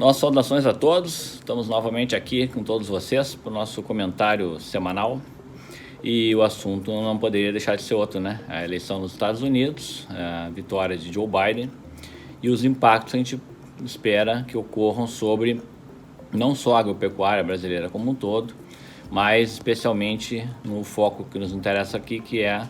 Nossas saudações a todos, estamos novamente aqui com todos vocês para o nosso comentário semanal e o assunto não poderia deixar de ser outro, né? A eleição nos Estados Unidos, a vitória de Joe Biden e os impactos que a gente espera que ocorram sobre não só a agropecuária brasileira como um todo, mas especialmente no foco que nos interessa aqui, que é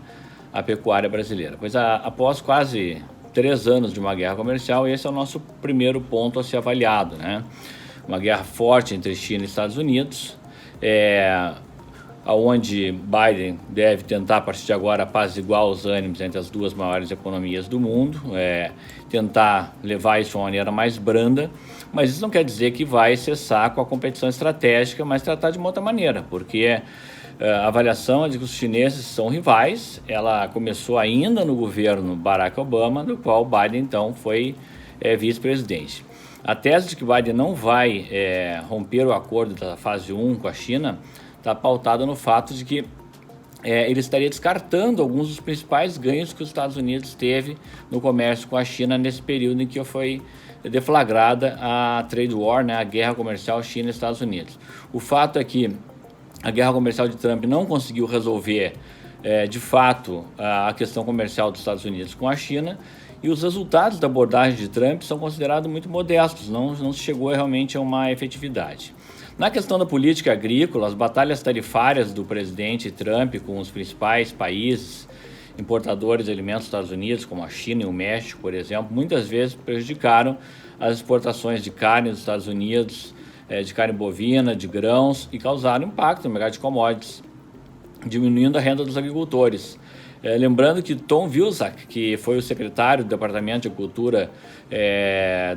a pecuária brasileira. Pois após quase 3 anos de uma guerra comercial, esse é o nosso primeiro ponto a ser avaliado, né? Uma guerra forte entre China e Estados Unidos, onde Biden deve tentar, a partir de agora, apaziguar os ânimos entre as duas maiores economias do mundo, tentar levar isso de uma maneira mais branda, mas isso não quer dizer que vai cessar com a competição estratégica, mas tratar de uma outra maneira, porque a avaliação é de que os chineses são rivais. Ela começou ainda no governo Barack Obama, do qual Biden então foi vice-presidente. A tese de que Biden não vai romper o acordo da fase 1 com a China está pautada no fato de que ele estaria descartando alguns dos principais ganhos que os Estados Unidos teve no comércio com a China nesse período em que foi deflagrada a trade war, né, a guerra comercial China e Estados Unidos. O fato é que a guerra comercial de Trump não conseguiu resolver, de fato, a questão comercial dos Estados Unidos com a China, e os resultados da abordagem de Trump são considerados muito modestos, não se chegou realmente a uma efetividade. Na questão da política agrícola, as batalhas tarifárias do presidente Trump com os principais países importadores de alimentos dos Estados Unidos, como a China e o México, por exemplo, muitas vezes prejudicaram as exportações de carne dos Estados Unidos, de carne bovina, de grãos, e causaram impacto no mercado de commodities, diminuindo a renda dos agricultores. Lembrando que Tom Vilsack, que foi o secretário do Departamento de Agricultura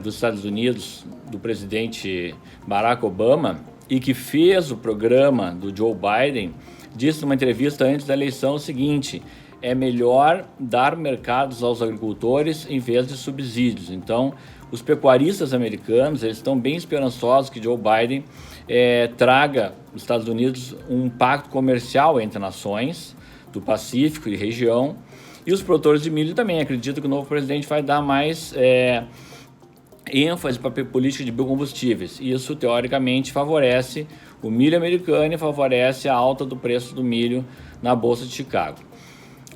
dos Estados Unidos, do presidente Barack Obama, e que fez o programa do Joe Biden, disse numa entrevista antes da eleição o seguinte: é melhor dar mercados aos agricultores em vez de subsídios. Então, os pecuaristas americanos eles estão bem esperançosos que Joe Biden traga aos Estados Unidos um pacto comercial entre nações do Pacífico e região, e os produtores de milho também acreditam que o novo presidente vai dar mais ênfase para a política de biocombustíveis. Isso, teoricamente, favorece o milho americano e favorece a alta do preço do milho na Bolsa de Chicago.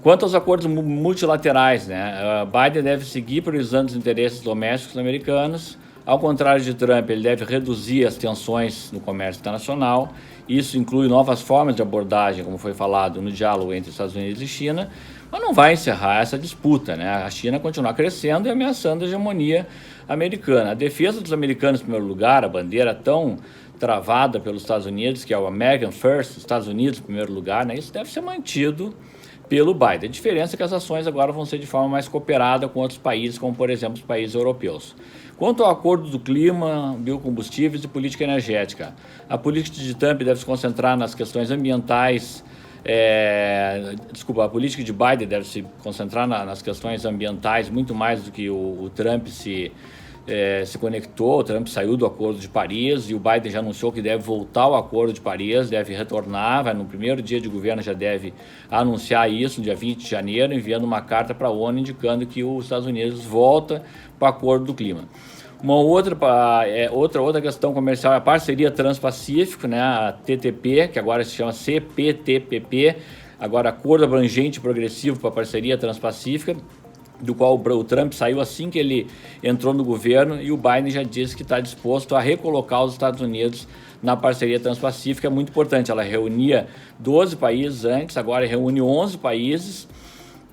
Quanto aos acordos multilaterais, né, Biden deve seguir priorizando os interesses domésticos americanos. Ao contrário de Trump, ele deve reduzir as tensões no comércio internacional. Isso inclui novas formas de abordagem, como foi falado no diálogo entre Estados Unidos e China, mas não vai encerrar essa disputa, né? A China continua crescendo e ameaçando a hegemonia americana. A defesa dos americanos em primeiro lugar, a bandeira tão travada pelos Estados Unidos, que é o American First, Estados Unidos em primeiro lugar, né? Isso deve ser mantido pelo Biden. A diferença é que as ações agora vão ser de forma mais cooperada com outros países, como por exemplo os países europeus. Quanto ao acordo do clima, biocombustíveis e política energética, a política de Trump deve se concentrar nas questões ambientais. A política de Biden deve se concentrar nas questões ambientais muito mais do que o Trump se conectou. O Trump saiu do Acordo de Paris e o Biden já anunciou que deve voltar ao Acordo de Paris, deve retornar, no primeiro dia de governo já deve anunciar isso, no dia 20 de janeiro, enviando uma carta para a ONU indicando que os Estados Unidos volta para o Acordo do Clima. Uma outra questão comercial é a parceria Transpacífico, né, a TTP, que agora se chama CPTPP, agora Acordo Abrangente e Progressivo para a Parceria Transpacífica, do qual o Trump saiu assim que ele entrou no governo, e o Biden já disse que está disposto a recolocar os Estados Unidos na parceria transpacífica. É muito importante, ela reunia 12 países antes, agora reúne 11 países,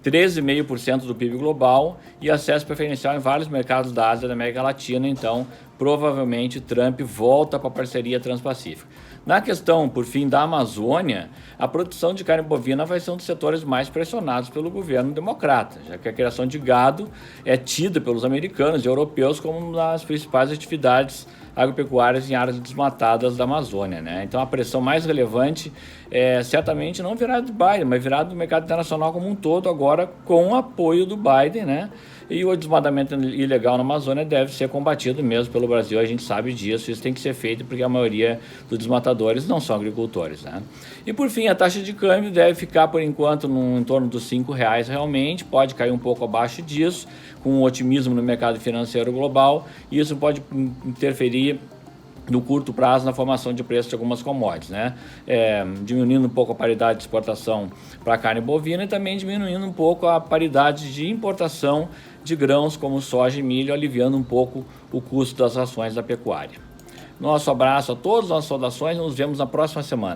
13,5% do PIB global e acesso preferencial em vários mercados da Ásia e da América Latina. Então, provavelmente, Trump volta para a parceria transpacífica. Na questão, por fim, da Amazônia, a produção de carne bovina vai ser um dos setores mais pressionados pelo governo democrata, já que a criação de gado é tida pelos americanos e europeus como uma das principais atividades agropecuárias em áreas desmatadas da Amazônia, né? Então a pressão mais relevante certamente não virá do Biden, mas virá do mercado internacional como um todo, agora com o apoio do Biden, né? E o desmatamento ilegal na Amazônia deve ser combatido mesmo pelo Brasil, a gente sabe disso, isso tem que ser feito porque a maioria dos desmatadores não são agricultores, né? E por fim, a taxa de câmbio deve ficar por enquanto em torno dos R$ 5 realmente, pode cair um pouco abaixo disso, com um otimismo no mercado financeiro global, e isso pode interferir no curto prazo na formação de preço de algumas commodities, né? Diminuindo um pouco a paridade de exportação para carne bovina e também diminuindo um pouco a paridade de importação de grãos como soja e milho, aliviando um pouco o custo das rações da pecuária. Nosso abraço a todos, nossas saudações, nos vemos na próxima semana.